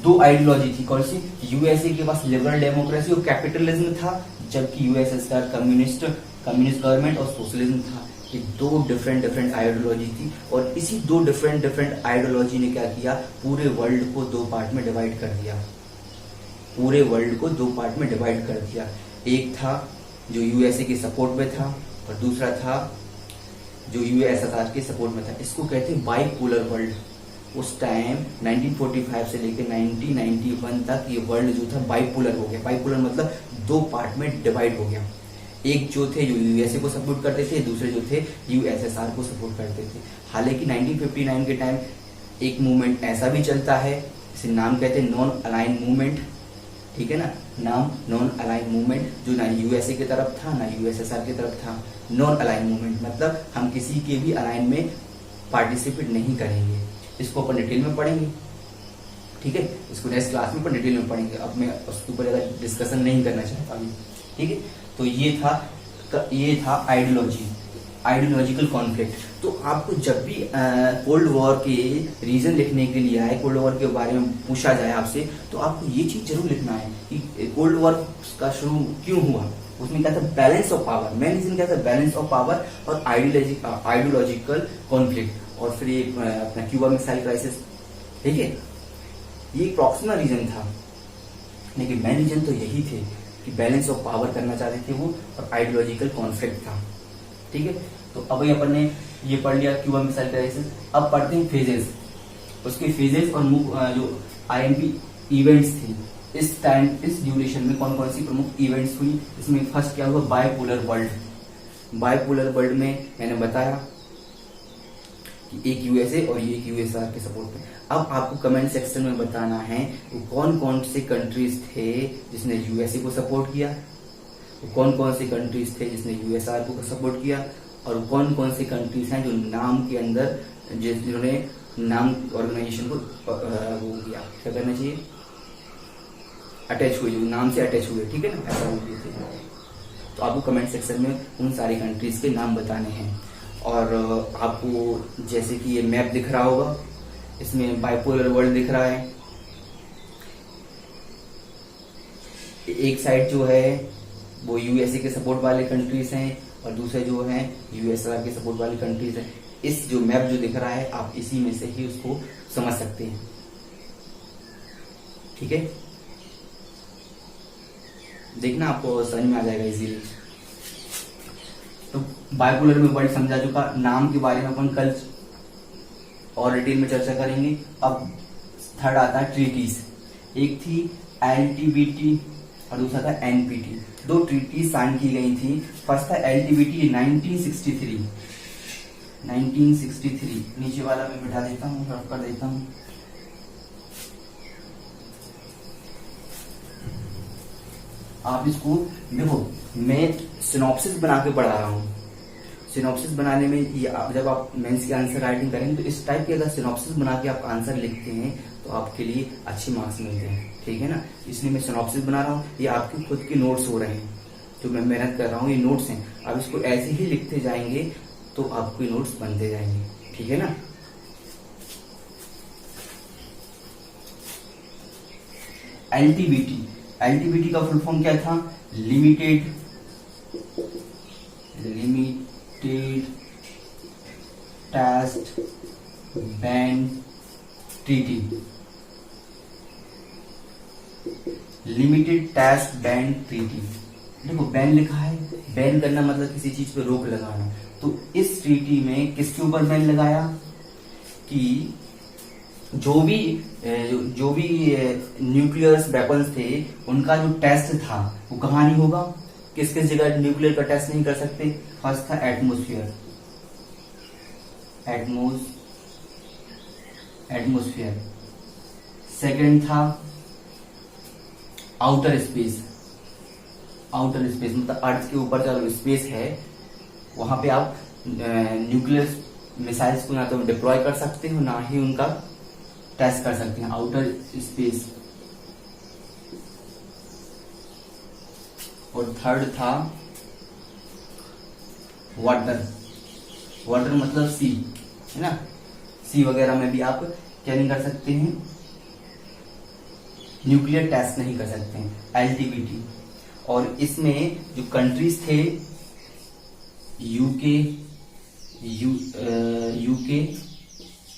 दो आइडियोलॉजी थी, कौन सी? यूएसए के पास लिबरल डेमोक्रेसी और कैपिटलिज्म था, जबकि यूएसएसआर कम्युनिस्ट गवर्नमेंट और सोशलिज्म था। ये दो डिफरेंट आइडियोलॉजी थी, और इसी दो डिफरेंट आइडियोलॉजी ने क्या किया? पूरे वर्ल्ड को दो पार्ट में डिवाइड कर दिया, पूरे वर्ल्ड को दो पार्ट में डिवाइड कर दिया। एक था जो यूएसए के सपोर्ट में था, और दूसरा था जो यूएसएसआर के सपोर्ट में था। इसको कहते हैं बाइपोलर वर्ल्ड। उस टाइम 1945 से लेकर 1991 तक ये वर्ल्ड जो था बाइपोलर हो गया। बाइपोलर मतलब दो पार्ट में डिवाइड हो गया। एक जो थे जो यूएसए को सपोर्ट करते थे, दूसरे जो थे यूएसएसआर को सपोर्ट करते थे। हालांकि 1959 के टाइम एक मूवमेंट ऐसा भी चलता है, इसे नाम कहते हैं नॉन अलाइन मूवमेंट, ठीक है ना, नाम नॉन अलाइन मूवमेंट, जो ना यूएसए की तरफ था ना यूएसएसआर की तरफ था। नॉन अलाइन मूवमेंट मतलब हम किसी के भी अलाइन में पार्टिसिपेट नहीं करेंगे। इसको अपन डिटेल में पढ़ेंगे, ठीक है, इसको नेक्स्ट क्लास में अपन डिटेल में पढ़ेंगे। अब मैं उसके ऊपर ज्यादा डिस्कशन नहीं करना चाहता अभी, ठीक है। तो ये था आइडियोलॉजिकल कॉन्फ्लिक्ट। तो आपको जब भी कोल्ड वॉर के रीजन लिखने के लिए आए, कोल्ड वॉर के बारे में पूछा जाए आपसे, तो आपको ये चीज जरूर लिखना है कि कोल्ड वॉर का शुरू क्यों हुआ। उसमें क्या था? Balance of power. Main reason क्या था? बैलेंस ऑफ पावर और आइडियोलॉजिकल कॉन्फ्लिक्ट। और फिर ये अपना क्यूबा मिसाइल क्राइसिस, ठीक है, ये प्रॉक्सिमल रीजन था, लेकिन मेन रीजन तो यही थे कि बैलेंस ऑफ पावर करना चाहते थे वो, और आइडियोलॉजिकल कॉन्फ्लिक्ट था, ठीक है। तो अब अपन ने ये पढ़ लिया क्यूबा मिसाइल क्राइसिस। अब पढ़ते हैं फेजेस, उसके फेजेस और जो आईएमपी इवेंट्स थी इस टाइम, इस ड्यूरेशन में कौन कौन सी प्रमुख इवेंट्स हुई। इसमें फर्स्ट क्या हुआ? Bipolar world. बाइपोलर वर्ल्ड में मैंने बताया कि एक यूएसए और एक यूएसआर के सपोर्ट में। अब आपको कमेंट सेक्शन में बताना है वो कौन कौन से कंट्रीज थे जिसने यूएसए को सपोर्ट किया, वो कौन कौन से कंट्रीज थे जिसने यूएसआर को सपोर्ट किया, और कौन कौन से कंट्रीज हैं जो नाम के अंदर जिन्होंने नाम ऑर्गेनाइजेशन को वो किया, क्या करना चाहिए, अटैच हुए, जो नाम से अटैच हुए, ठीक है ना, ऐसा बोल दिए थे। तो आपको कमेंट सेक्शन में उन सारी कंट्रीज के नाम बताने हैं। और आपको जैसे कि ये मैप दिख रहा होगा, इसमें बाइपोलर वर्ल्ड दिख रहा है। एक साइड जो है वो यूएसए के सपोर्ट वाले कंट्रीज हैं, और दूसरे जो हैं यूएसआर के सपोर्ट वाली कंट्रीज हैं। इस जो मैप जो दिख रहा है आप इसी में से ही उसको समझ सकते हैं, ठीक है। देखना आपको समझ में आ जाएगा इजीली। तो बाइपोलर में वर्ल्ड समझा चुका, नाम के बारे में अपन कल और डिटेल में चर्चा करेंगे। अब थर्ड आता है ट्रीटीज। एक थी एलटीबीटी और दूसरा था एनपीटी। दो ट्रीटी साइन की गई थी। फर्स्ट था एलटीबीटी 1963। नीचे वाला मैं बिठा देता हूँ, रफ कर देता हूँ। आप इसको देखो, मैं सिनॉप्सिस बना के पढ़ा रहा हूँ। सिनॉप्सिस बनाने में ये जब आप मेंस की आंसर राइटिंग करेंगे तो इस टाइप के अगर सिनॉप्सिस बना के आप आंसर लिखते हैं तो आपके लिए अच्छे मार्क्स मिलते हैं, ठीक है ना। इसलिए मैं सिनॉप्सिस बना रहा हूँ। ये आपके खुद के नोट्स हो रहे हैं, जो मैं मेहनत कर रहा हूँ, ये नोट्स हैं। आप इसको ऐसे ही लिखते जाएंगे तो आपके नोट्स बनते जाएंगे, ठीक है ना। एलटीबीटी, एलटीबीटी का फुल फॉर्म क्या था? Limited test ban treaty, limited test ban treaty. देखो बैन लिखा है, बैन करना मतलब किसी चीज पे रोक लगाना। तो इस ट्रीटी में किसके ऊपर बैन लगाया कि जो भी न्यूक्लियर वेपन्स थे उनका जो टेस्ट था वो कहाँ नहीं होगा, किस किस जगह न्यूक्लियर का टेस्ट नहीं कर सकते। फर्स्ट था एटमोस्फियर, एटमोस्फियर। सेकंड था आउटर स्पेस, आउटर स्पेस मतलब अर्थ के ऊपर जो स्पेस है वहां पे आप न्यूक्लियर मिसाइल्स को ना तो डिप्लॉय कर सकते हो ना ही उनका टेस्ट कर सकते हैं, आउटर स्पेस। और थर्ड था वाटर, वाटर मतलब सी, है ना, सी वगैरह में भी आप क्या नहीं कर सकते हैं, न्यूक्लियर टेस्ट नहीं कर सकते हैं, एलटीबीटी। और इसमें जो कंट्रीज थे यूके,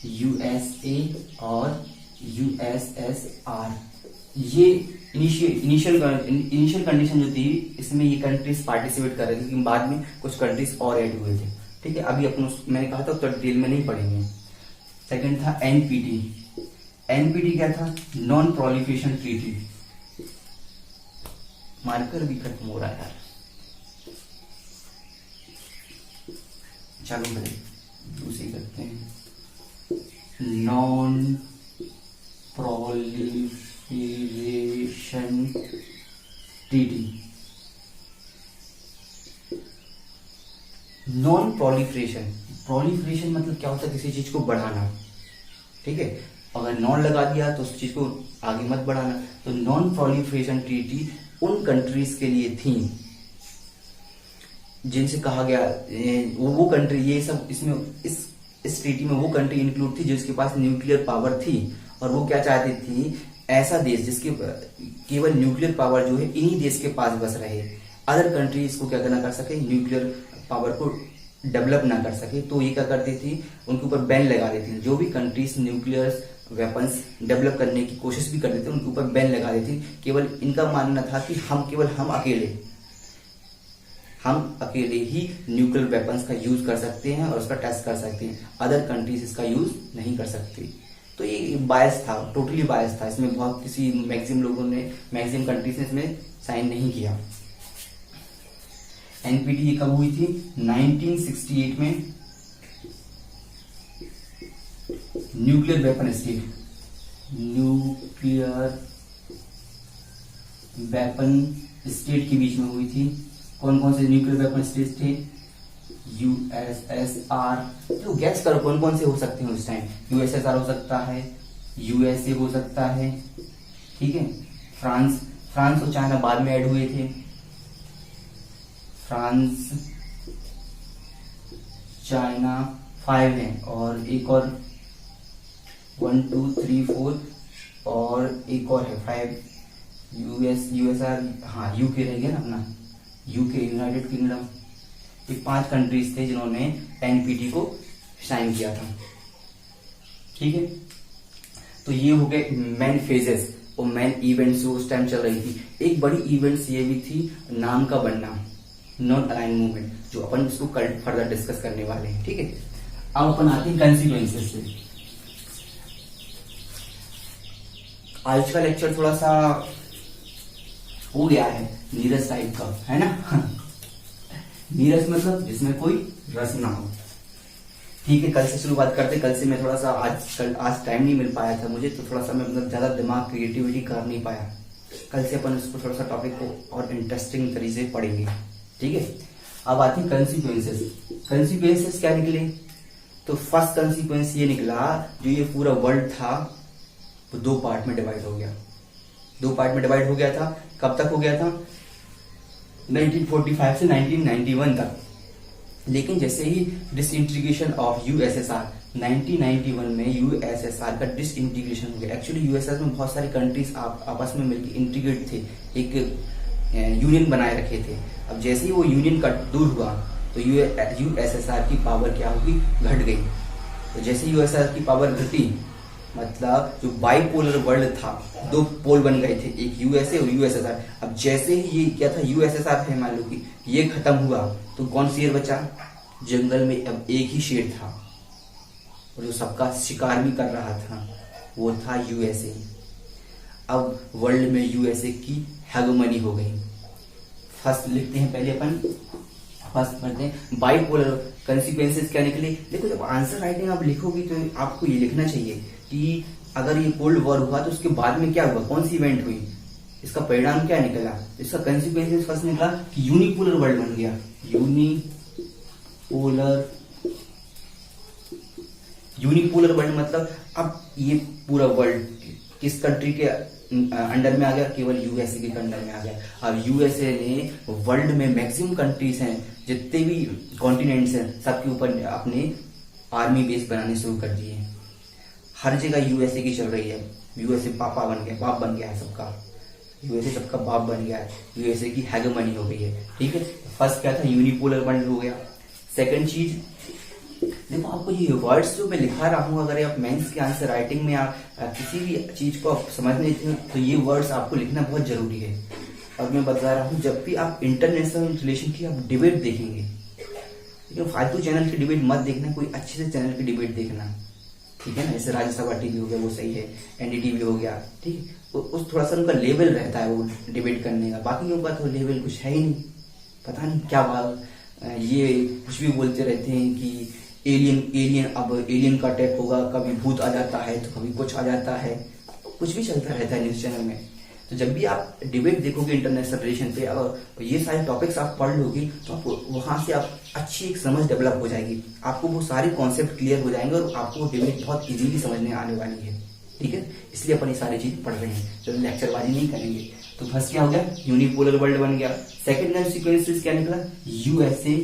यूएसए और यूएसएसआर, ये इनिशियल कंडीशन जो थी इसमें ये कंट्रीज पार्टिसिपेट कर रही थी, लेकिन बाद में कुछ कंट्रीज और ऐड हुए थे। ठीक है, अभी अपन मैंने कहा था तो डिटेल में नहीं पढ़ेंगे। सेकंड था एनपीटी, एनपीटी क्या था? Non proliferation treaty. मार्कर भी खत्म हो रहा है यार, चलो बड़े दूसरी करते हैं। Non proliferation treaty, non proliferation, proliferation मतलब क्या होता है? किसी चीज को बढ़ाना। ठीक है, अगर नॉन लगा दिया तो उस चीज को आगे मत बढ़ाना। तो नॉन प्रोलिफरेशन ट्रीटी उन कंट्रीज के लिए थी जिनसे कहा गया वो कंट्री, ये सब इसमें इस ट्रीटी में वो कंट्री इंक्लूड थी जिसके पास न्यूक्लियर पावर थी, और वो क्या चाहती थी? ऐसा देश जिसके केवल न्यूक्लियर पावर जो है इन्हीं देश के पास बस रहे, अदर कंट्री इसको क्या करना कर सके, न्यूक्लियर पावर को डेवलप ना कर सके। तो ये क्या करती थी? उनके ऊपर बैन लगा देती थी। जो भी कंट्रीज न्यूक्लियर वेपन्स डेवलप करने की कोशिश भी करते थे उनके ऊपर बैन लगा देती। केवल इनका मानना था कि हम अकेले ही न्यूक्लियर वेपन्स का यूज कर सकते हैं और उसका टेस्ट कर सकते हैं, अदर कंट्रीज इसका यूज नहीं कर सकती। तो ये बायस था, टोटली बायस था। इसमें बहुत किसी मैक्सिमम कंट्रीज ने इसमें साइन नहीं किया। एनपीटी ये कब हुई थी? 1968 में। Nuclear weapon state, nuclear weapon state के बीच में हुई थी। कौन कौन से न्यूक्लियर वेपन स्टेट थे? यूएसएसआर। तो गैस करो कौन कौन से हो सकते हैं उस टाइम? यूएसएसआर हो सकता है, यूएसए हो सकता है, ठीक है, फ्रांस और चाइना बाद में ऐड हुए थे। फ्रांस, चाइना 5 है, और एक और 1 2 3 4 और एक और है 5। यूएसआर, हाँ यूके रह गया ना अपना, यूके यूनाइटेड किंगडम। ये 5 कंट्रीज थे जिन्होंने एनपीटी को साइन किया था। ठीक है, तो ये हो गए मेन फेजेस और मेन इवेंट्स जो उस टाइम चल रही थी। एक बड़ी इवेंट्स ये भी थी नाम का बनना, नॉन अलाइन मूवमेंट, जो अपन इसको फर्दर डिस्कस करने वाले हैं। ठीक है, अब अपन आते हैं कंसिक्वेंसेस से। आज का लेक्चर थोड़ा सा हो गया है नीरस टाइप का, है ना। नीरस मतलब जिसमें कोई रस ना हो। ठीक है, कल से शुरुआत करते। कल से मैं थोड़ा सा आज टाइम नहीं मिल पाया था मुझे, तो थोड़ा सा मैं मतलब ज्यादा दिमाग क्रिएटिविटी कर नहीं पाया। कल से अपन इसको थोड़ा सा टॉपिक को और इंटरेस्टिंग तरीके से पढ़ेंगे। ठीक है, अब आती है कंसिक्वेंसेस। कंसिक्वेंसेस क्या निकले? तो फर्स्ट कंसिक्वेंस ये निकला, जो ये पूरा वर्ल्ड था वो 2 पार्ट में डिवाइड हो गया। 2 पार्ट में डिवाइड हो गया था। कब तक हो गया था? 1945 से 1991 तक। लेकिन जैसे ही डिसइंटीग्रेशन ऑफ यूएसएसआर 1991 में यूएसएसआर का डिसइंटीग्रेशन हो गया। एक्चुअली यूएसएसआर में बहुत सारी कंट्रीज आपस में मिलकर इंटीग्रेट थे, एक यूनियन बनाए रखे थे। अब जैसे ही वो यूनियन का दूर हुआ तो यूएसएसआर की पावर क्या होगी, घट गई। तो जैसे यूएसएसआर की पावर घटी, मतलब जो बाइपोलर वर्ल्ड था, दो पोल बन गए थे, एक यूएसए और यूएसएसआर। अब जैसे ही ये क्या था, यूएसएसआर है, मान लो कि ये खत्म हुआ तो कौन शेर बचा, जंगल में अब एक ही शेर था और जो सबका शिकार भी कर रहा था वो था यूएसए। अब वर्ल्ड में यूएसए की हेगमनी हो गई। फर्स्ट लिखते हैं, पहले अपन फर्स्ट पढ़ते हैं बाइपोलर कंसिक्वेंसेस क्या निकले। देखो जब आंसर राइटिंग आप लिखोगी तो आपको ये लिखना चाहिए कि अगर ये कोल्ड वॉर हुआ तो उसके बाद में क्या हुआ, कौन सी इवेंट हुई, इसका परिणाम क्या निकला। इसका कंसिक्वेंसेस फर्स्ट निकला कि यूनिपोलर वर्ल्ड बन गया। यूनिपोलर वर्ल्ड मतलब अब ये पूरा वर्ल्ड किस कंट्री के अंडर में आ गया, केवल यूएसए के अंडर में आ गया। अब यूएसए ने वर्ल्ड में मैक्सिमम कंट्रीज हैं, जितने भी कॉन्टिनेंट्स हैं, सबके ऊपर अपने आर्मी बेस बनाने शुरू कर दिए। हर जगह यूएसए की चल रही है। यूएसए पापा बन गया, बाप बन गया है सबका, यूएसए सबका बाप बन गया है, यूएसए की हेगमनी हो गई है। ठीक है, फर्स्ट क्या था, यूनिपोलर वर्ल्ड हो गया। सेकंड चीज, देखो आपको ये वर्ड्स जो मैं लिखा रहा हूं, अगर आप मेंस के आंसर राइटिंग में आप किसी भी चीज को आप समझने तो ये वर्ड्स आपको लिखना बहुत जरूरी है। और मैं बता रहा हूं, जब भी आप इंटरनेशनल रिलेशन की आप डिबेट देखेंगे, लेकिन फालतू चैनल की डिबेट मत देखना, कोई अच्छे से चैनल की डिबेट देखना, ठीक है ना। जैसे राज्यसभा टीवी हो गया, वो सही है, एनडीटीवी हो गया, ठीक है, उस थोड़ा सा उनका लेवल रहता है वो डिबेट करने का। बाकी लोगों का तो लेवल कुछ है ही नहीं, पता नहीं क्या बात, ये कुछ भी बोलते रहते हैं कि एलियन अब एलियन का अटैक होगा, कभी भूत आ जाता है तो कभी कुछ आ जाता है, कुछ भी चलता रहता है न्यूज चैनल में। तो जब भी आप डिबेट देखोगे इंटरनेशनल रिलेशन पे और ये सारे टॉपिक्स आप पढ़ लोगे तो आप वहां से आप अच्छी एक समझ डेवलप हो जाएगी, आपको वो सारे कॉन्सेप्ट क्लियर हो जाएंगे और आपको वो डिबेट बहुत इजीली समझने आने वाली है। ठीक है, इसलिए अपन ये सारी चीज पढ़ रहे हैं, चलो लेक्चरबाजी नहीं करेंगे। तो फर्स्ट क्या हो गया, यूनिपोलर वर्ल्ड बन गया। सेकंड कंसिक्वेंसेस क्या निकला, यूएसए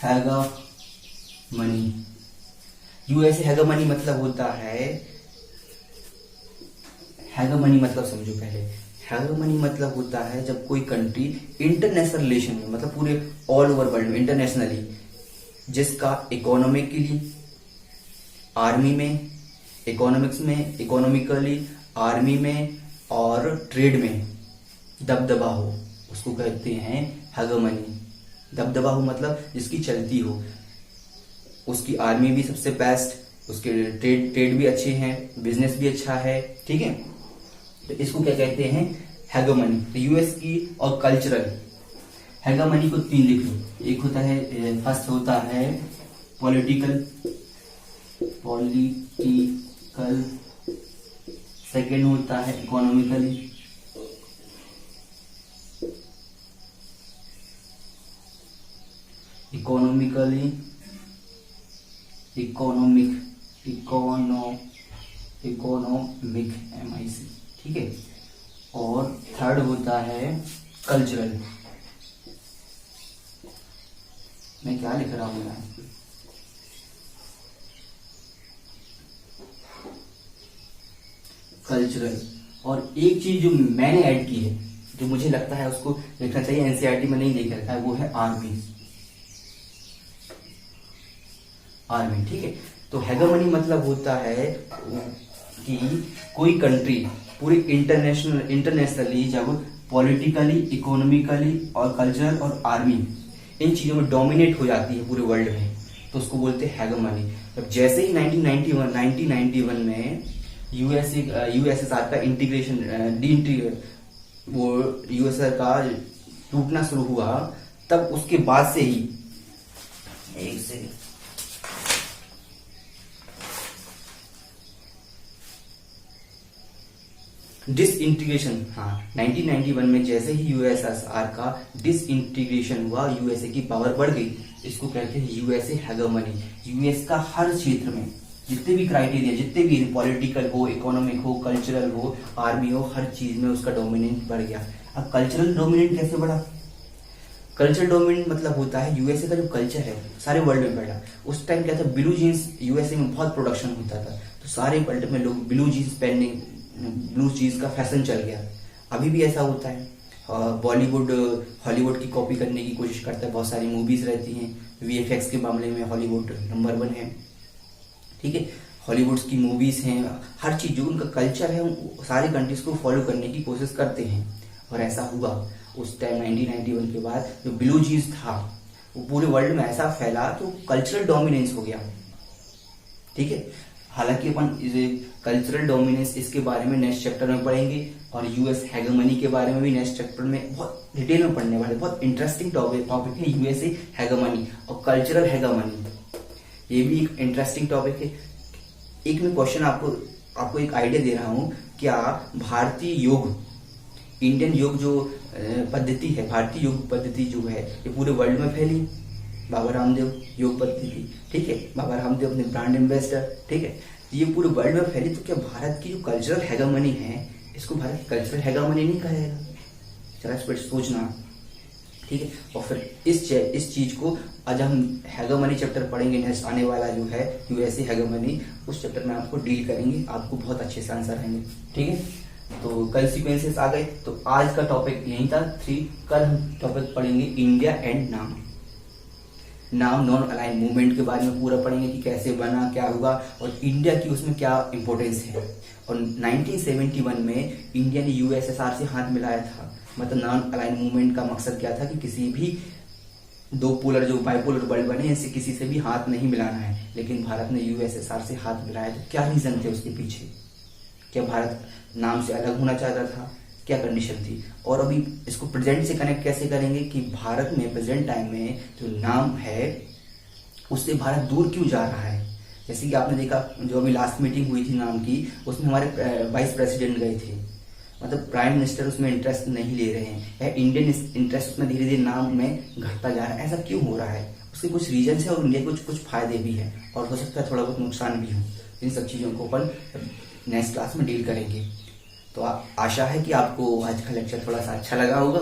हेगमनी। यूएसए हेगमनी मतलब होता है, हेगमनी मतलब समझो पहले, हेगमनी मतलब होता है जब कोई कंट्री इंटरनेशनल रिलेशन में, मतलब पूरे ऑल ओवर वर्ल्ड में इंटरनेशनली, जिसका इकोनॉमिकली आर्मी में, इकोनॉमिक्स में, इकोनॉमिकली आर्मी में और ट्रेड में दबदबा हो, उसको कहते हैं हेगमनी। दबदबा हो मतलब जिसकी चलती हो, उसकी आर्मी भी सबसे बेस्ट, उसके ट्रेड भी अच्छे हैं, बिजनेस भी अच्छा है, ठीक है, तो इसको क्या कहते हैं, हेगमनी। तो यूएस की और कल्चरल हेगमनी को 3 लिख लो। एक होता है, फर्स्ट होता है पॉलिटिकल, सेकंड होता है इकोनॉमिकली, इकोनॉमिक MIC, ठीक है, और थर्ड होता है कल्चरल। मैं क्या लिख रहा हूं यहाँ, कल्चरल। और एक चीज जो मैंने ऐड की है, जो मुझे लगता है उसको लिखना चाहिए, एनसीईआरटी में नहीं लिख रखा है, वो है आर्मी। ठीक है, तो हेगमनी मतलब होता है कि कोई कंट्री पूरी इंटरनेशनली जब पॉलिटिकली, इकोनॉमिकली और कल्चरल और आर्मी इन चीजों में डोमिनेट हो जाती है पूरे वर्ल्ड में, तो उसको बोलते हैं हेगमनी। अब जैसे ही 1991 में यूएसएसआर का वो यूएसआर का टूटना शुरू हुआ, तब उसके बाद से ही डिसइंटीग्रेशन, 1991 में जैसे ही यूएसएसआर का डिसइंटीग्रेशन हुआ, यूएसए की पावर बढ़ गई, इसको कहते हैं यूएसए हेगमनी। यूएस का हर क्षेत्र में जितने भी क्राइटेरिया, जितने भी पॉलिटिकल हो, इकोनॉमिक हो, कल्चरल हो, आर्मी हो, हर चीज में उसका डोमिनेंस बढ़ गया। अब कल्चरल डोमिनेंट कैसे बढ़ा? कल्चरल डोमिनेंट मतलब होता है यूएसए का जो कल्चर है सारे वर्ल्ड में बढ़ा। उस टाइम क्या था, ब्लू जीन्स यूएसए में बहुत प्रोडक्शन होता था, तो सारे वर्ल्ड में लोग ब्लू जीन्स पहनने, ब्लू जीन्स का फैशन चल गया। अभी भी ऐसा होता है, बॉलीवुड हॉलीवुड की कॉपी करने की कोशिश करता है, बहुत सारी मूवीज रहती हैं, वीएफएक्स के मामले में हॉलीवुड नंबर 1 है, ठीक है। हॉलीवुड की मूवीज हैं, हर चीज जो उनका कल्चर है सारी कंट्रीज को फॉलो करने की कोशिश करते हैं, और ऐसा हुआ उस टाइम 1991 के बाद जो ब्लू जीन्स था वो पूरे वर्ल्ड में ऐसा फैला तो कल्चरल डोमिनेंस हो गया, ठीक है। हालांकि अपन कल्चरल डोमिनेंस इसके बारे में नेक्स्ट चैप्टर में पढ़ेंगे, और यूएस हेगेमनी के बारे में भी नेक्स्ट चैप्टर में बहुत डिटेल में पढ़ने वाले। बहुत इंटरेस्टिंग टॉपिक है यूएसए हेगेमनी और कल्चरल हेगेमनी, ये भी एक इंटरेस्टिंग टॉपिक है। एक मैं क्वेश्चन आपको एक आइडिया दे रहा हूं, क्या भारतीय योग, इंडियन योग जो पद्धति है, भारतीय योग पद्धति जो है ये पूरे वर्ल्ड में फैली? बाबा रामदेव योग पद्धति, ठीक है, बाबा रामदेव अपने ब्रांड एम्बेसडर, ठीक है, ये पूरे वर्ल्ड में फैली। तो क्या भारत की जो कल्चरल हेगेमनी है इसको भारत की कल्चरल हेगेमनी नहीं कहा जाएगा? जरा इस पर सोचना, ठीक है। और फिर इस चीज को आज हम हेगेमनी चैप्टर पढ़ेंगे, नेक्स्ट आने वाला जो है यूएसए हेगेमनी, उस चैप्टर में आपको डील करेंगे, आपको बहुत अच्छे से आंसर आएंगे, ठीक है। तो कल सीक्वेंसेस आ गए, तो आज का टॉपिक यही था 3। कल हम टॉपिक पढ़ेंगे इंडिया एंड नाम नॉन अलाइन मूवमेंट के बारे में पूरा पढ़ेंगे कि कैसे बना, क्या हुआ और इंडिया की उसमें क्या इंपॉर्टेंस है। और 1971 में इंडिया ने यूएसएसआर से हाथ मिलाया था। मतलब नॉन अलाइन मूवमेंट का मकसद क्या था कि किसी भी दो पोलर जो बाइपोलर वर्ल्ड बने इनसे किसी से भी हाथ नहीं मिलाना है, लेकिन भारत ने यूएसएसआर से हाथ मिलाया। तो क्या रीजन थे उसके पीछे? क्या भारत नाम से अलग होना चाहता था? क्या कंडीशन थी? और अभी इसको प्रेजेंट से कनेक्ट कैसे करेंगे कि भारत में प्रेजेंट टाइम में जो नाम है उससे भारत दूर क्यों जा रहा है? जैसे कि आपने देखा जो अभी लास्ट मीटिंग हुई थी नाम की, उसमें हमारे वाइस प्रेसिडेंट गए थे, मतलब प्राइम मिनिस्टर उसमें इंटरेस्ट नहीं ले रहे हैं, इंडियन इंटरेस्ट उसमें धीरे धीरे नाम में घटता जा रहा है। ऐसा क्यों हो रहा है? उसके कुछ रीजन है और इंडिया के कुछ फायदे भी हैं, और हो सकता है थोड़ा बहुत नुकसान भी हो। इन सब चीजों को अपन नेक्स्ट क्लास में डील करेंगे। तो आशा है कि आपको आज का लेक्चर थोड़ा सा अच्छा लगा होगा।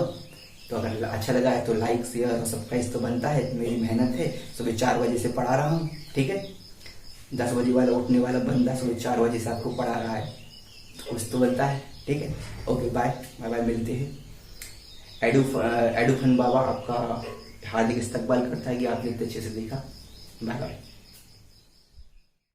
तो अगर अच्छा लगा है तो लाइक शेयर और सब्सक्राइब तो बनता है, मेरी मेहनत है। सुबह 4 बजे से पढ़ा रहा हूँ, ठीक है। 10 बजे वाला उठने वाला बंदा सुबह 4 बजे से आपको पढ़ा रहा है, तो कुछ तो बनता है, ठीक है। ओके, बाय बाय, मिलते हैं। एडू फन बाबा आपका हार्दिक इस्तकबाल करता है कि आपने इतने अच्छे से देखा। Bye bye.